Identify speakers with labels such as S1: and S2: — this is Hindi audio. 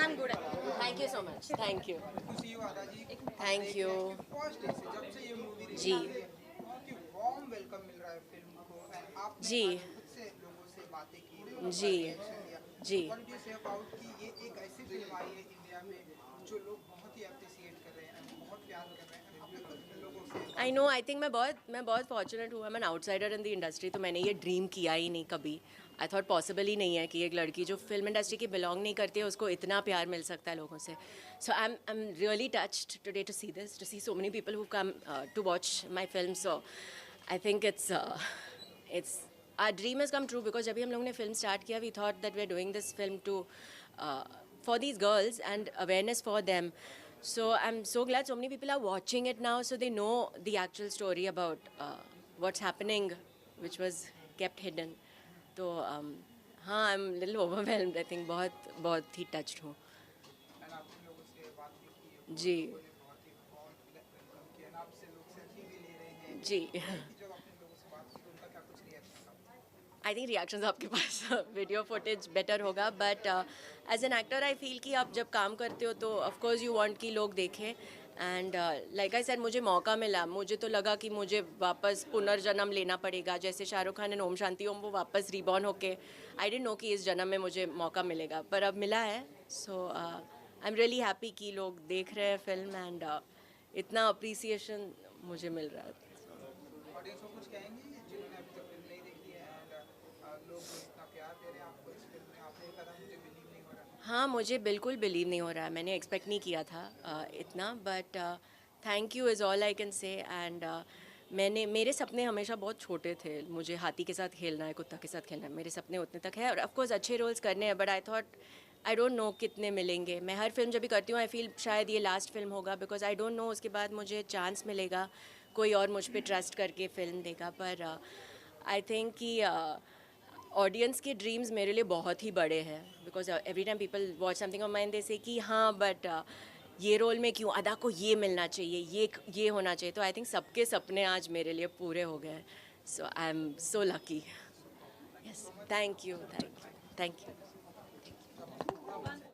S1: I'm good. Thank you so much. Thank you.
S2: खुशी हो आदा जी
S1: Thank you.
S2: फर्स्ट डे से जब से ये मूवी रिलीज
S1: जी।
S2: हुई है बहुत ही वार्म वेलकम मिल रहा है फिल्म को एंड आपने
S1: जी।
S2: आज खुद से लोगों से बातें की लोगों का
S1: जी।
S2: रिएक्शन लिया
S1: जी।
S2: What do you say about कि ये एक ऐसी फिल्म आई है इंडिया में जो लोग बहुत ही अप्रिशिएट कर रहे हैं and बहुत प्यार कर रहे हैं आपने खुद लोगों से
S1: आई नो, आई थिंक मैं बहुत फॉर्चुनेट हूँ। मैं आउटसाइडर इन द इंडस्ट्री, तो मैंने ये ड्रीम किया ही नहीं कभी। आई थॉट पॉसिबल ही नहीं है कि एक लड़की जो फिल्म इंडस्ट्री की बिलोंग नहीं करती है उसको इतना प्यार मिल सकता है लोगों से। So I am really touched today to see this, to see so many people who come to watch my film. So I think it's our dream has come true, because जब भी हम लोगों ने फिल्म स्टार्ट किया we thought that we are doing this film to for these girls and awareness for them. So I'm so glad so many people are watching it now, so they know the actual story about what's happening, which was kept hidden. तो हाँ, I'm a little overwhelmed. I think बहुत ही touched हूँ।
S2: एंड आपने लोगों से बात भी की है
S1: जी।
S2: लोगों ने बहुत ही वार्म वेलकम किया एंड आपसे लोग सेल्फी भी ले रहे हैं
S1: जी।
S2: कि जब आपने लोगों से बात की तो उनका क्या कुछ रिएक्शन था
S1: आई थिंक रिएक्शंस आपके पास वीडियो फुटेज बेटर होगा, but as an actor I feel कि आप जब काम करते हो तो ऑफकोर्स यू वांट कि लोग देखें। एंड लाइक आई सेड, मुझे मौका मिला, मुझे तो लगा कि मुझे वापस पुनर्जन्म लेना पड़ेगा, जैसे शाहरुख खान ने ओम शांति ओम वो वापस रिबॉर्न होके। आई डिडंट नो कि इस जन्म में मुझे मौका मिलेगा, पर अब मिला है। सो आई एम रियली हैप्पी कि लोग देख रहे हैं फिल्म एंड इतना अप्रिसिएशन मुझे मिल रहा है।
S2: ऑडियंस को कुछ कहेंगे जिन्होंने अभी तक फिल्म नहीं देखी है एंड लोग जो इतना प्यार दे रहे हैं आपको इस फिल्म में आपने कहा मुझे बिलीव नहीं हो रहा
S1: हाँ, मुझे बिल्कुल बिलीव नहीं हो रहा है। मैंने एक्सपेक्ट नहीं किया था इतना, but thank you is all I can say. And मेरे सपने हमेशा बहुत छोटे थे। मुझे हाथी के साथ खेलना है, कुत्ता के साथ खेलना है, मेरे सपने उतने तक है। और ऑफकोर्स अच्छे रोल्स करने हैं, but I thought I don't know कितने मिलेंगे। मैं हर फिल्म जब भी करती हूँ आई फील शायद ये लास्ट फिल्म होगा, बिकॉज आई डोंट नो उसके बाद मुझे चांस मिलेगा, कोई और मुझ पर ट्रस्ट करके फिल्म देगा। पर आई थिंक कि ऑडियंस के ड्रीम्स मेरे लिए बहुत ही बड़े हैं, because every time people watch something of mine they say कि हाँ बट ये रोल में क्यों, अदा को ये मिलना चाहिए, ये होना चाहिए। तो आई थिंक सबके सपने आज मेरे लिए पूरे हो गए। So I am so lucky. Yes, thank you, thank you, thank you.